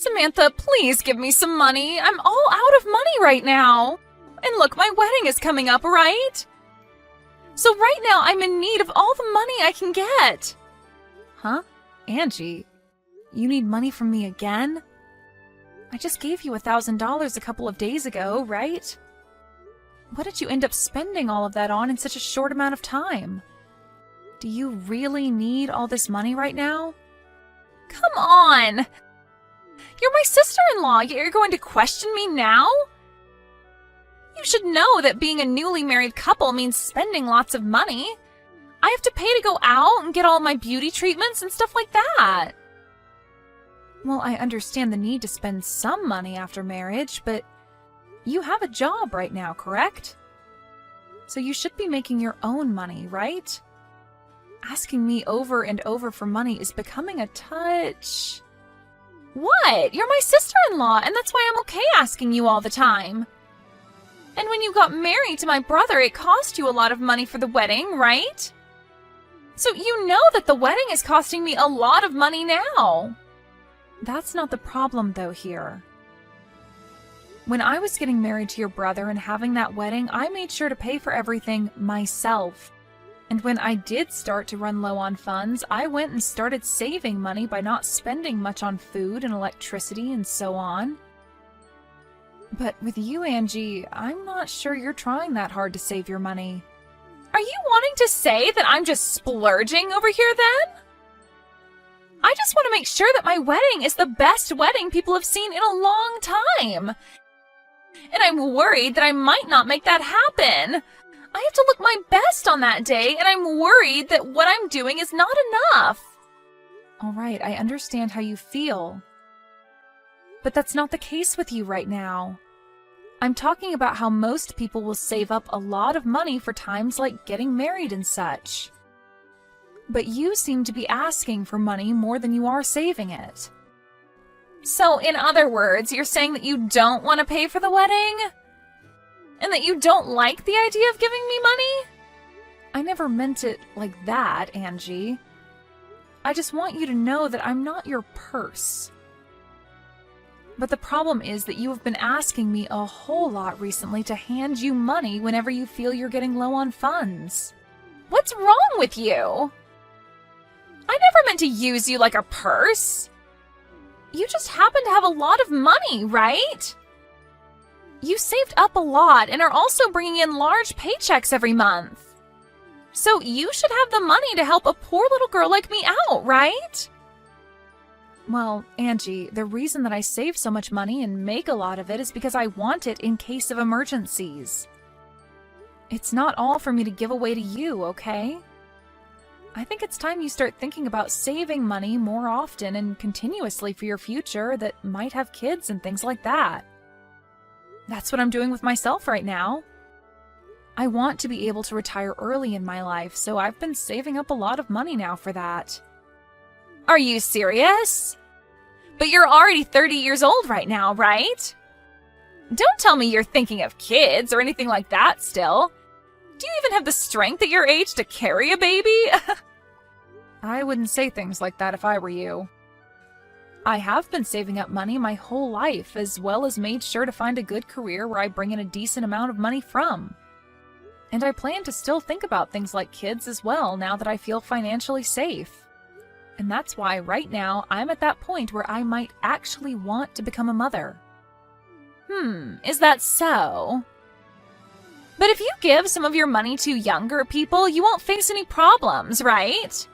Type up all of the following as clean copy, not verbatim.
Samantha, please give me some money. I'm all out of money right now. And look, my wedding is coming up, right? So right now, I'm in need of all the money I can get. Huh? Angie, you need money from me again? I just gave you $1,000 a couple of days ago, right? What did you end up spending all of that on in such a short amount of time? Do you really need all this money right now? Come on! You're my sister-in-law, yet you're going to question me now? You should know that being a newly married couple means spending lots of money. I have to pay to go out and get all my beauty treatments and stuff like that. Well, I understand the need to spend some money after marriage, but you have a job right now, correct? So you should be making your own money, right? Asking me over and over for money is becoming a touch... What? You're my sister-in-law, and that's why I'm okay asking you all the time. And when you got married to my brother, it cost you a lot of money for the wedding, right? So you know that the wedding is costing me a lot of money now. That's not the problem, though, here. When I was getting married to your brother and having that wedding, I made sure to pay for everything myself. And when I did start to run low on funds, I went and started saving money by not spending much on food and electricity and so on. But with you, Angie, I'm not sure you're trying that hard to save your money. Are you wanting to say that I'm just splurging over here then? I just want to make sure that my wedding is the best wedding people have seen in a long time. And I'm worried that I might not make that happen. I have to look my best on that day, and I'm worried that what I'm doing is not enough. All right, I understand how you feel. But that's not the case with you right now. I'm talking about how most people will save up a lot of money for times like getting married and such. But you seem to be asking for money more than you are saving it. So, in other words, you're saying that you don't want to pay for the wedding? And that you don't like the idea of giving me money? I never meant it like that, Angie. I just want you to know that I'm not your purse. But the problem is that you have been asking me a whole lot recently to hand you money whenever you feel you're getting low on funds. What's wrong with you? I never meant to use you like a purse. You just happen to have a lot of money, right? You saved up a lot and are also bringing in large paychecks every month. So you should have the money to help a poor little girl like me out, right? Well, Angie, the reason that I save so much money and make a lot of it is because I want it in case of emergencies. It's not all for me to give away to you, okay? I think it's time you start thinking about saving money more often and continuously for your future that might have kids and things like that. That's what I'm doing with myself right now. I want to be able to retire early in my life, so I've been saving up a lot of money now for that. Are you serious? But you're already 30 years old right now, right? Don't tell me you're thinking of kids or anything like that still. Do you even have the strength at your age to carry a baby? I wouldn't say things like that if I were you. I have been saving up money my whole life, as well as made sure to find a good career where I bring in a decent amount of money from. And I plan to still think about things like kids as well now that I feel financially safe. And that's why right now I'm at that point where I might actually want to become a mother. Is that so? But if you give some of your money to younger people, you won't face any problems, right?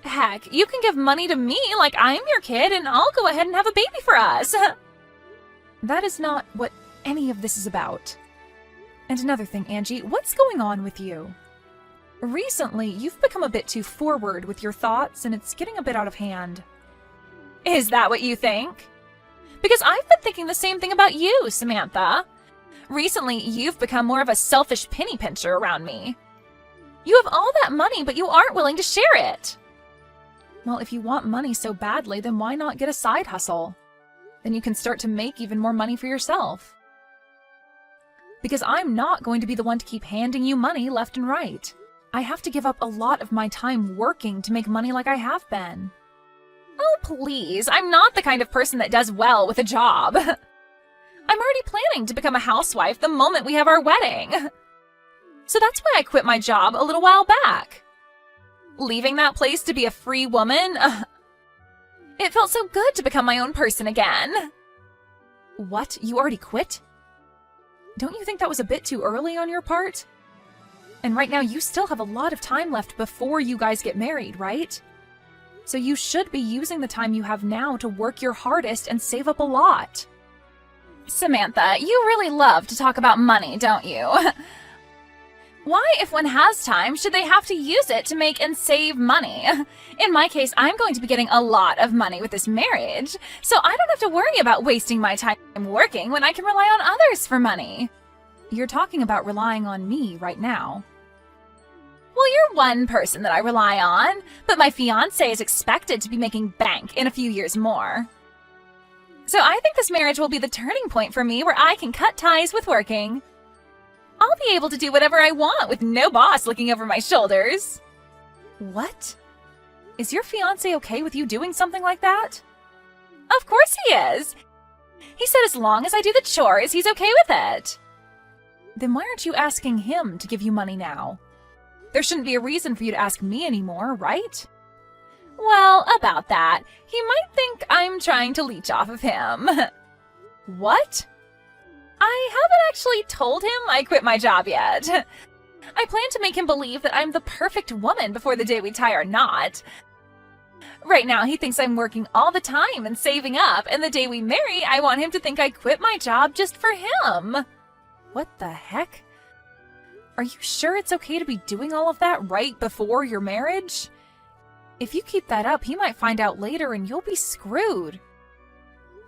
Heck, you can give money to me like I'm your kid and I'll go ahead and have a baby for us. That is not what any of this is about. And another thing, Angie, what's going on with you? Recently, you've become a bit too forward with your thoughts and it's getting a bit out of hand. Is that what you think? Because I've been thinking the same thing about you, Samantha. Recently, you've become more of a selfish penny pincher around me. You have all that money, but you aren't willing to share it. Well, if you want money so badly, then why not get a side hustle? Then you can start to make even more money for yourself. Because I'm not going to be the one to keep handing you money left and right. I have to give up a lot of my time working to make money like I have been. Oh, please, I'm not the kind of person that does well with a job. I'm already planning to become a housewife the moment we have our wedding. So that's why I quit my job a little while back. Leaving that place to be a free woman, it felt so good to become my own person again. What? You already quit? Don't you think that was a bit too early on your part? And right now you still have a lot of time left before you guys get married, right? So you should be using the time you have now to work your hardest and save up a lot. Samantha, you really love to talk about money, don't you? Why, if one has time, should they have to use it to make and save money? In my case, I'm going to be getting a lot of money with this marriage, so I don't have to worry about wasting my time working when I can rely on others for money. You're talking about relying on me right now. Well, you're one person that I rely on, but my fiancé is expected to be making bank in a few years more. So I think this marriage will be the turning point for me where I can cut ties with working. I'll be able to do whatever I want with no boss looking over my shoulders. What? Is your fiancé okay with you doing something like that? Of course he is. He said as long as I do the chores, he's okay with it. Then why aren't you asking him to give you money now? There shouldn't be a reason for you to ask me anymore, right? Well, about that, he might think I'm trying to leech off of him. What? I haven't actually told him I quit my job yet. I plan to make him believe that I'm the perfect woman before the day we tie our knot. Right now, he thinks I'm working all the time and saving up, and the day we marry, I want him to think I quit my job just for him. What the heck? Are you sure it's okay to be doing all of that right before your marriage? If you keep that up, he might find out later and you'll be screwed.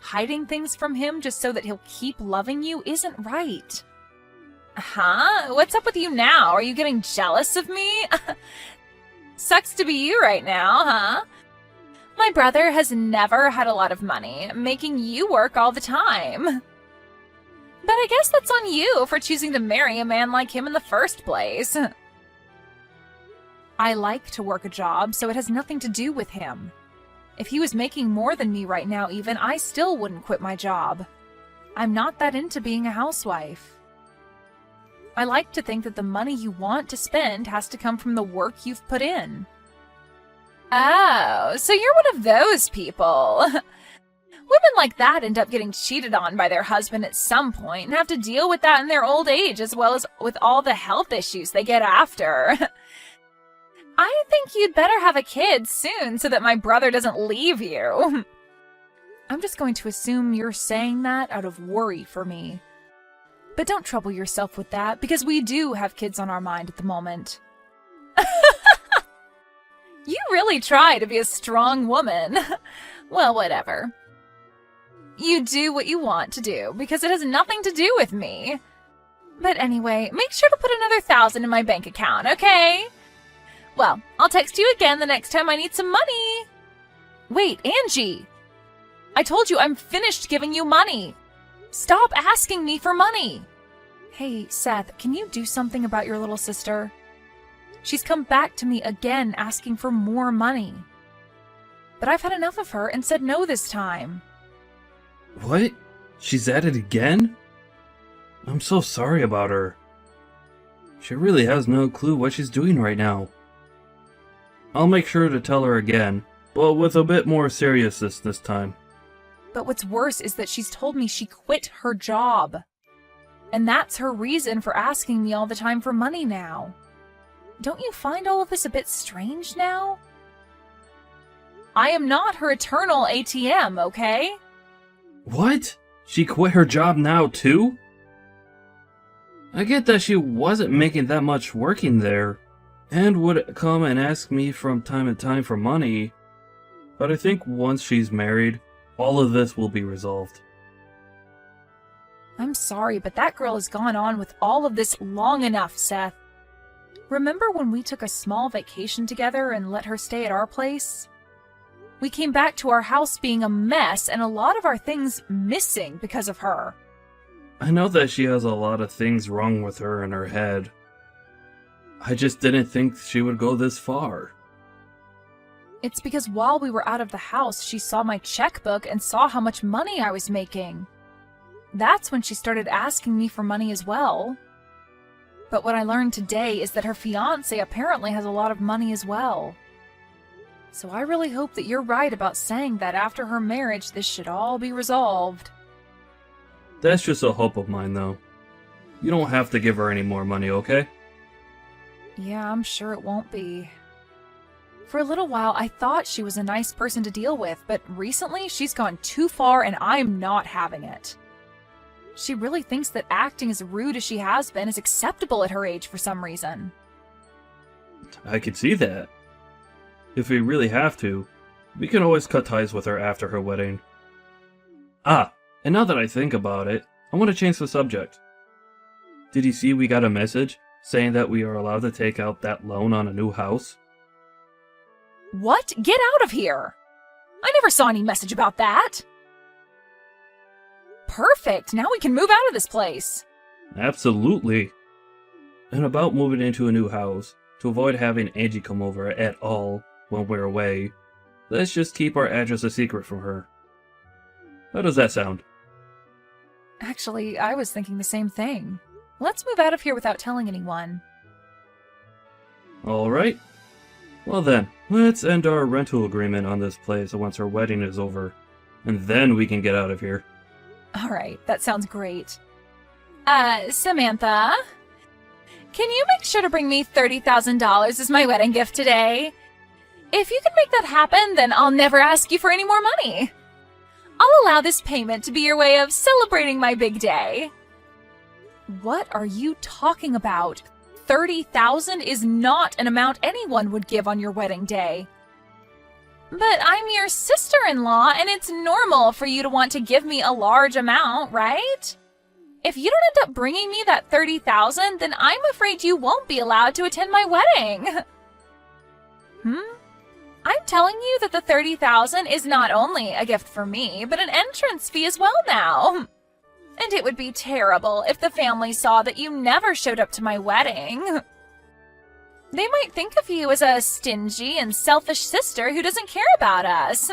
Hiding things from him just so that he'll keep loving you isn't right. Huh? What's up with you now? Are you getting jealous of me? Sucks to be you right now, huh? My brother has never had a lot of money, making you work all the time. But I guess that's on you for choosing to marry a man like him in the first place. I like to work a job, so it has nothing to do with him. If he was making more than me right now even, I still wouldn't quit my job. I'm not that into being a housewife. I like to think that the money you want to spend has to come from the work you've put in. Oh, so you're one of those people. Women like that end up getting cheated on by their husband at some point and have to deal with that in their old age as well as with all the health issues they get after. I think you'd better have a kid soon so that my brother doesn't leave you. I'm just going to assume you're saying that out of worry for me. But don't trouble yourself with that, because we do have kids on our mind at the moment. You really try to be a strong woman. Well, whatever. You do what you want to do, because it has nothing to do with me. But anyway, make sure to put another 1,000 in my bank account, okay? Well, I'll text you again the next time I need some money. Wait, Angie! I told you I'm finished giving you money. Stop asking me for money. Hey, Seth, can you do something about your little sister? She's come back to me again asking for more money. But I've had enough of her and said no this time. What? She's at it again? I'm so sorry about her. She really has no clue what she's doing right now. I'll make sure to tell her again, but with a bit more seriousness this time. But what's worse is that she's told me she quit her job. And that's her reason for asking me all the time for money now. Don't you find all of this a bit strange now? I am not her eternal ATM, okay? What? She quit her job now too? I get that she wasn't making that much working there, and would come and ask me from time to time for money, but I think once she's married, all of this will be resolved. I'm sorry, but that girl has gone on with all of this long enough, Seth. Remember when we took a small vacation together and let her stay at our place? We came back to our house being a mess and a lot of our things missing because of her. I know that she has a lot of things wrong with her in her head. I just didn't think she would go this far. It's because while we were out of the house, she saw my checkbook and saw how much money I was making. That's when she started asking me for money as well. But what I learned today is that her fiancé apparently has a lot of money as well. So I really hope that you're right about saying that after her marriage, this should all be resolved. That's just a hope of mine, though. You don't have to give her any more money, okay? Yeah, I'm sure it won't be. For a little while, I thought she was a nice person to deal with, but recently she's gone too far and I'm not having it. She really thinks that acting as rude as she has been is acceptable at her age for some reason. I could see that. If we really have to, we can always cut ties with her after her wedding. Ah, and now that I think about it, I want to change the subject. Did you see we got a message saying that we are allowed to take out that loan on a new house? What? Get out of here! I never saw any message about that! Perfect! Now we can move out of this place! Absolutely. And about moving into a new house, to avoid having Angie come over at all when we're away, let's just keep our address a secret from her. How does that sound? Actually, I was thinking the same thing. Let's move out of here without telling anyone. Alright. Well then, let's end our rental agreement on this place once our wedding is over, and then we can get out of here. Alright, that sounds great. Samantha? Can you make sure to bring me $30,000 as my wedding gift today? If you can make that happen, then I'll never ask you for any more money. I'll allow this payment to be your way of celebrating my big day. What are you talking about? $30,000 is not an amount anyone would give on your wedding day. But I'm your sister-in-law, and it's normal for you to want to give me a large amount, right? If you don't end up bringing me that $30,000, then I'm afraid you won't be allowed to attend my wedding. I'm telling you that the $30,000 is not only a gift for me, but an entrance fee as well now. And it would be terrible if the family saw that you never showed up to my wedding. They might think of you as a stingy and selfish sister who doesn't care about us.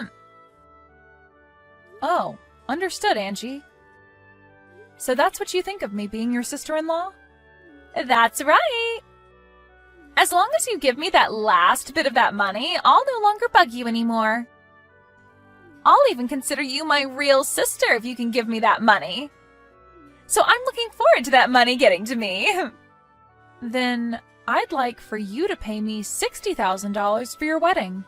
Oh, understood, Angie. So that's what you think of me being your sister-in-law? That's right. As long as you give me that last bit of that money, I'll no longer bug you anymore. I'll even consider you my real sister if you can give me that money. So I'm looking forward to that money getting to me. Then I'd like for you to pay me $60,000 for your wedding.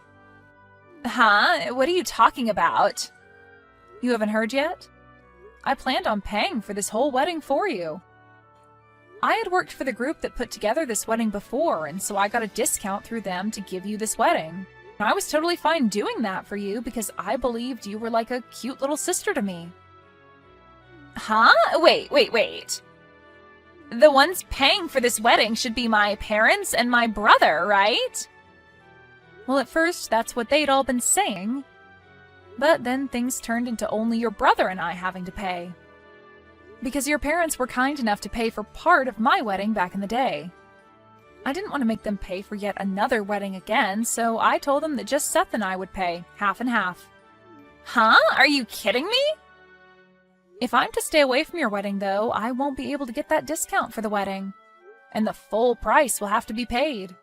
Huh? What are you talking about? You haven't heard yet? I planned on paying for this whole wedding for you. I had worked for the group that put together this wedding before, and so I got a discount through them to give you this wedding. I was totally fine doing that for you because I believed you were like a cute little sister to me. Huh? Wait. The ones paying for this wedding should be my parents and my brother, right? Well, at first, that's what they'd all been saying. But then things turned into only your brother and I having to pay. Because your parents were kind enough to pay for part of my wedding back in the day. I didn't want to make them pay for yet another wedding again, so I told them that just Seth and I would pay, half and half. Huh? Are you kidding me? If I'm to stay away from your wedding, though, I won't be able to get that discount for the wedding. And the full price will have to be paid.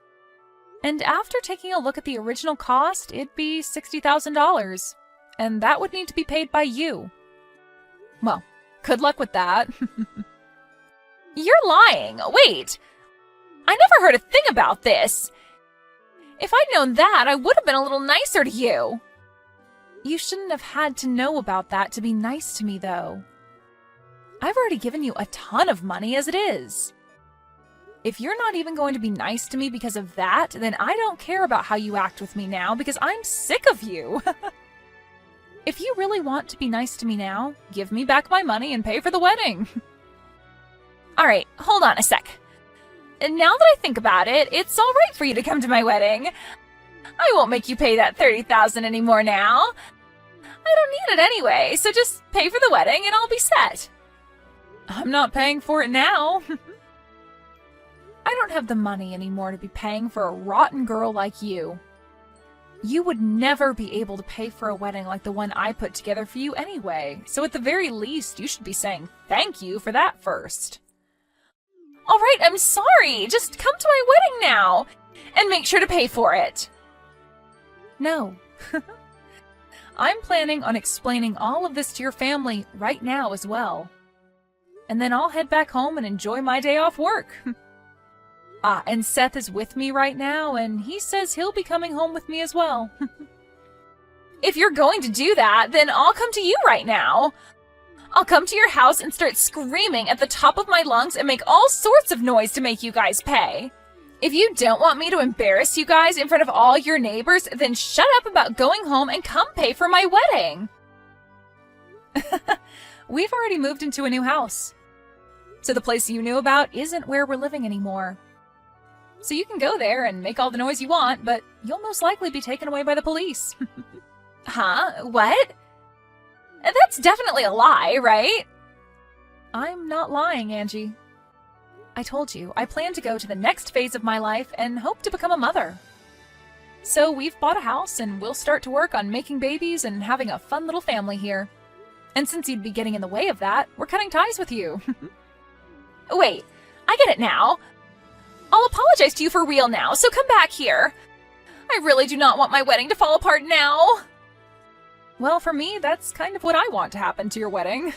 And after taking a look at the original cost, it'd be $60,000. And that would need to be paid by you. Well, good luck with that. You're lying. Wait. I never heard a thing about this. If I'd known that, I would have been a little nicer to you. You shouldn't have had to know about that to be nice to me, though. I've already given you a ton of money as it is. If you're not even going to be nice to me because of that, then I don't care about how you act with me now because I'm sick of you. If you really want to be nice to me now, give me back my money and pay for the wedding. Alright, hold on a sec. And now that I think about it, it's alright for you to come to my wedding. I won't make you pay that $30,000 anymore now. I don't need it anyway, so just pay for the wedding and I'll be set. I'm not paying for it now. I don't have the money anymore to be paying for a rotten girl like you. You would never be able to pay for a wedding like the one I put together for you anyway, so at the very least, you should be saying thank you for that first. All right, I'm sorry. Just come to my wedding now, and make sure to pay for it. No. I'm planning on explaining all of this to your family right now as well. And then I'll head back home and enjoy my day off work. And Seth is with me right now, and he says he'll be coming home with me as well. If you're going to do that, then I'll come to you right now. I'll come to your house and start screaming at the top of my lungs and make all sorts of noise to make you guys pay. If you don't want me to embarrass you guys in front of all your neighbors, then shut up about going home and come pay for my wedding. We've already moved into a new house. So the place you knew about isn't where we're living anymore. So you can go there and make all the noise you want, but you'll most likely be taken away by the police. Huh? What? That's definitely a lie, right? I'm not lying, Angie. I told you, I plan to go to the next phase of my life and hope to become a mother. So we've bought a house and we'll start to work on making babies and having a fun little family here. And since you'd be getting in the way of that, we're cutting ties with you. Wait, I get it now. I'll apologize to you for real now, so come back here. I really do not want my wedding to fall apart now. Well, for me, that's kind of what I want to happen to your wedding.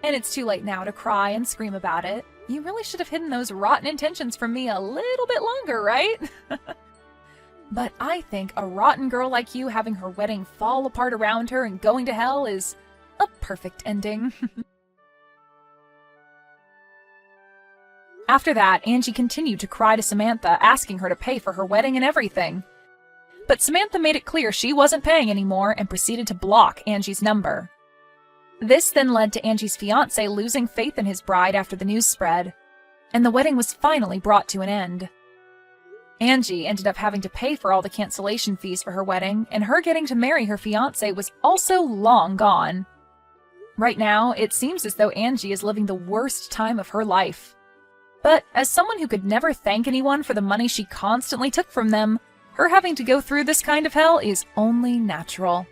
And it's too late now to cry and scream about it. You really should have hidden those rotten intentions from me a little bit longer, right? But I think a rotten girl like you having her wedding fall apart around her and going to hell is a perfect ending. After that, Angie continued to cry to Samantha, asking her to pay for her wedding and everything. But Samantha made it clear she wasn't paying anymore and proceeded to block Angie's number. This then led to Angie's fiancé losing faith in his bride after the news spread, and the wedding was finally brought to an end. Angie ended up having to pay for all the cancellation fees for her wedding, and her getting to marry her fiancé was also long gone. Right now, it seems as though Angie is living the worst time of her life. But as someone who could never thank anyone for the money she constantly took from them, her having to go through this kind of hell is only natural.